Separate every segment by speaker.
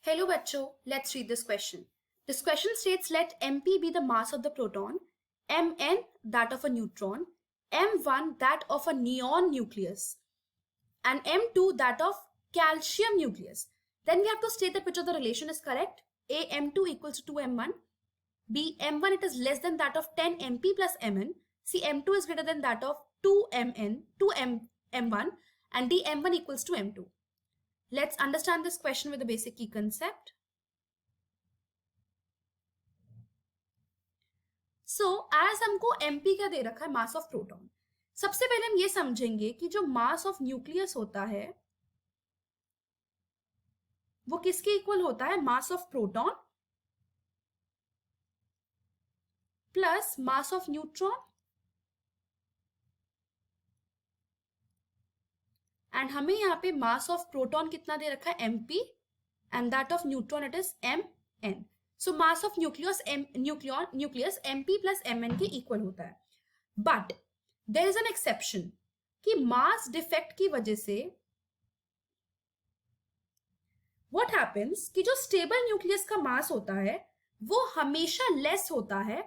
Speaker 1: Hello बच्चों, let's read this question. This question states let Mp be the mass of the proton, Mn that of a neutron, M1 that of a neon nucleus, and M2 that of calcium nucleus. Then we have to state that which of the relation is correct. A, M2 equals to 2M1. B, M1 it is less than that of 10 Mp plus Mn. C, M2 is greater than that of 2Mn, 2M1. And D, M1 equals to M2. Let's understand this question with a basic key concept. So, as हमको MP क्या दे रखा है, mass of proton. सबसे पहले हम ये समझेंगे कि जो मास ऑफ न्यूक्लियस होता है वो किसके इक्वल होता है, mass of proton plus mass of neutron. And हमें यहाँ पे मास ऑफ प्रोटॉन कितना दे रखा है, MP, and that of neutron it is Mn. So mass of nucleus MP plus Mn के इक्वल होता है. But there is an exception कि मास डिफेक्ट की वजह से व्हाट हैपेंस कि जो स्टेबल न्यूक्लियस का मास होता है वो हमेशा लेस होता है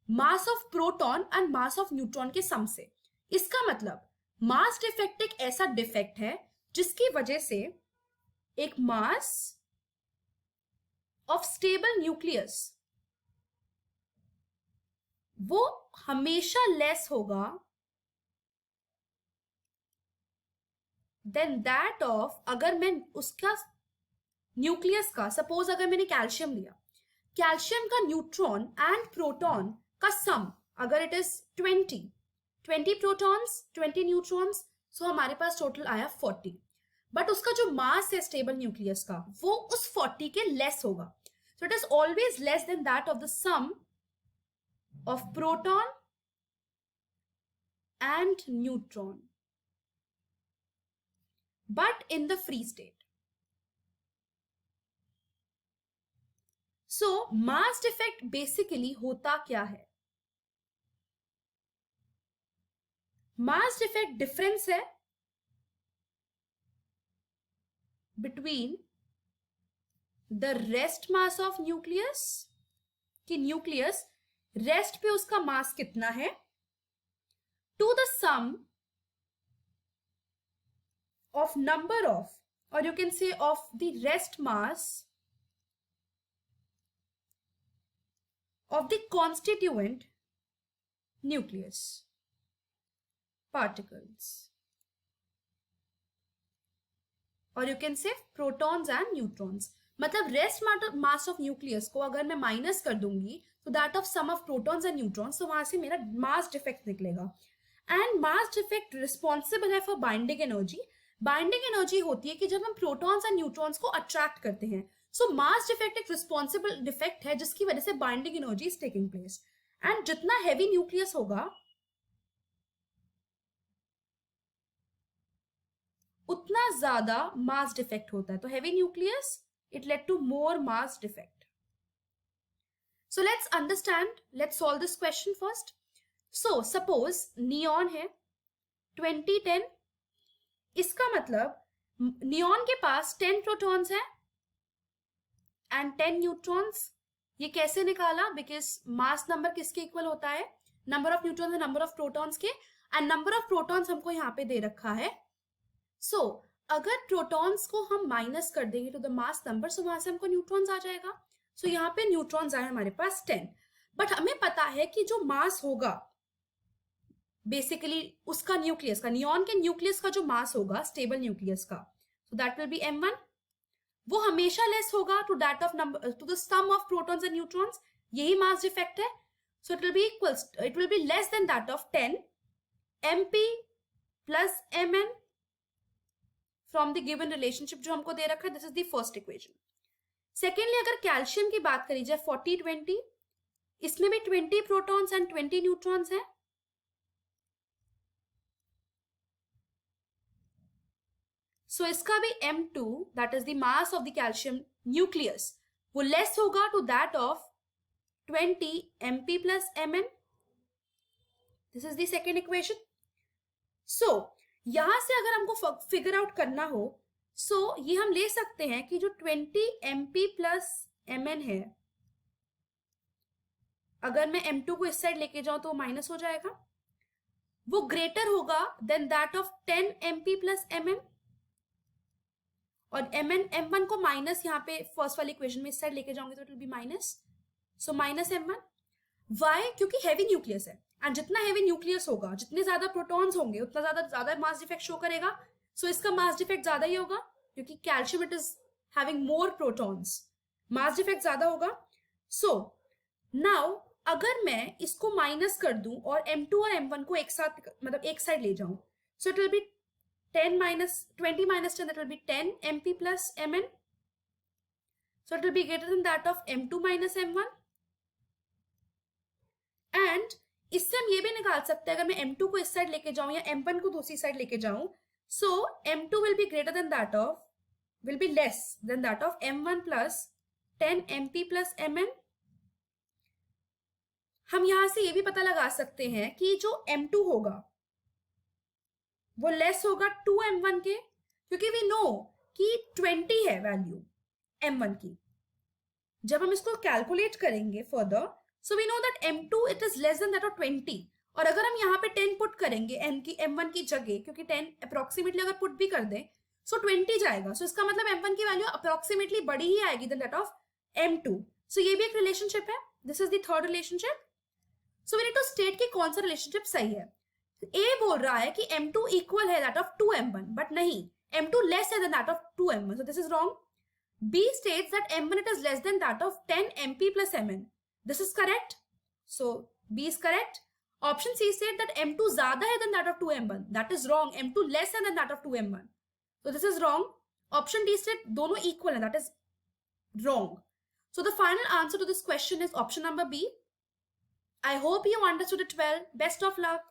Speaker 1: mass of proton and mass of neutron के सम से. इसका मतलब मास डिफेक्ट एक ऐसा डिफेक्ट है जिसकी वजह से एक मास ऑफ स्टेबल न्यूक्लियस वो हमेशा लेस होगा देन दैट ऑफ, अगर मैं उसका न्यूक्लियस का, सपोज अगर मैंने कैल्शियम लिया, कैल्शियम का न्यूट्रॉन एंड प्रोटॉन का सम अगर इट इज 20 प्रोटॉन्स 20 न्यूट्रॉन्स, सो हमारे पास टोटल आया 40. बट उसका जो मास है स्टेबल न्यूक्लियस का वो उस 40 के लेस होगा. So it is always less than that of the sum of proton and neutron, but in the free state. So mass defect basically होता क्या है, मास डिफेक्ट डिफरेंस है between the rest mass of nucleus, कि nucleus rest पे उसका mass कितना है, to the sum of number of, और you can say of the rest mass of the constituent nucleus particles, or you can say protons and neutrons. मतलब rest mass of nucleus को अगर मैं minus कर दूंगी तो that of sum of protons and neutrons, तो वहां से मेरा मास डिफेक्ट निकलेगा. एंड मास डिफेक्ट रिस्पॉन्सिबल है for binding energy. Binding energy होती है कि जब हम प्रोटॉन्स एंड न्यूट्रॉन्स को अट्रैक्ट करते हैं. सो मास डिफेक्ट एक रिस्पॉन्सिबल डिफेक्ट है जिसकी वजह से binding energy is taking place. And जितना हैवी न्यूक्लियस होगा उतना ज्यादा मास डिफेक्ट होता है. तो heavy nucleus it lead to more mass defect. So let's understand, let's solve this question first. So suppose neon है 2010, इसका मतलब नियॉन के पास 10 प्रोटॉन्स है एंड 10 न्यूट्रॉन्स. ये कैसे निकाला, बिकॉज मास नंबर किसके इक्वल होता है, नंबर ऑफ न्यूट्रॉन्स है नंबर ऑफ प्रोटॉन्स के, एंड नंबर ऑफ प्रोटॉन्स हमको यहाँ पे दे रखा है. सो अगर प्रोटॉन्स को हम माइनस कर देंगे टू द मास नंबर, सो वहां से हमको न्यूट्रॉन्स आ जाएगा. सो यहाँ पे न्यूट्रॉन्स आए हमारे पास 10. बट हमें पता है कि जो मास होगा बेसिकली उसका न्यूक्लियस का, नियॉन के न्यूक्लियस का जो मास होगा स्टेबल न्यूक्लियस का, so that will be M1. वो हमेशा लेस होगा to that of number, to the sum of protons and neutrons. यही मास डिफेक्ट है. So it will be equals, it will be less than that of 10 MP plus Mn from the given relationship जो हमको दे रखा है. This is the first equation. Secondly अगर calcium की बात करी जाए 40-20, इसमें भी 20 प्रोटॉन्स एंड 20 न्यूट्रॉन्स है. सो इसका भी M2 that is the mass of the calcium nucleus वो लेस होगा to that of 20 MP plus Mn. This is the second equation. So यहां से अगर हमको फिगर आउट करना हो सो ये हम ले सकते हैं कि जो 20 mp प्लस mn है, अगर मैं m2 को इस साइड लेके जाऊं तो माइनस हो जाएगा, वो ग्रेटर होगा than that of 10 mp plus mn, और mn m1 को माइनस यहाँ पे फर्स्ट वाली इक्वेशन में इस साइड लेके जाऊंगे तो it will be minus, so minus m1. Why? क्योंकि हैवी न्यूक्लियस है, एंड जितना हैवी न्यूक्लियस होगा, जितने ज्यादा प्रोटॉन्स होंगे, उतना ज्यादा मास डिफेक्ट शो करेगा. सो इसका मास डिफेक्ट ज्यादा ही होगा, क्योंकि calcium it is having more protons, mass defect ज्यादा होगा. सो नाउ अगर मैं इसको माइनस कर दूं और m2 और m1 को एक साथ, मतलब एक साइड ले जाऊं, सो it will B 10 minus 20 minus 10, that will be 10 mp plus mn. So it will be greater than that of m2 minus m1. And इससे हम ये भी निकाल सकते हैं, अगर मैं m2 को इस साइड लेके जाऊं या m1 को दूसरी साइड लेके जाऊं, so m2 will be greater than that of, will be less than that of m1 plus 10 mp plus mn. हम यहां से ये भी पता लगा सकते हैं कि जो m2 होगा वो लेस होगा 2m1 के, क्योंकि वी नो कि 20 है वैल्यू m1 की. जब हम इसको कैलकुलेट करेंगे further, so we know that m2 it is less than that of 20. और अगर हम यहाँ पे 10 पुट करेंगे m1 की जगह, क्योंकि 10 अप्रोक्सीमेटली अगर पुट भी कर दें, सो 20 जाएगा. सो इसका मतलब m1 की वैल्यू अप्रोक्सीमेटली बड़ी ही आएगी देन दैट ऑफ m2. सो ये भी एक रिलेशनशिप है. This is the third relationship. So we need to state कि कौन सा रिलेशनशिप सही है. A बोल रहा है कि m2 इक्वल है दैट ऑफ 2m1, बट नहीं, m2 लेस है than that of 2m1, so this is wrong. B states that m1 it is less than that of 10 mp plus mn. This is correct. So B is correct. Option C said that m2 ज्यादा है than that of 2m1. That is wrong. m2 less है than that of 2m1. So this is wrong. Option D said दोनों equal है. That is wrong. So the final answer to this question is option number B. I hope you understood it well. Best of luck.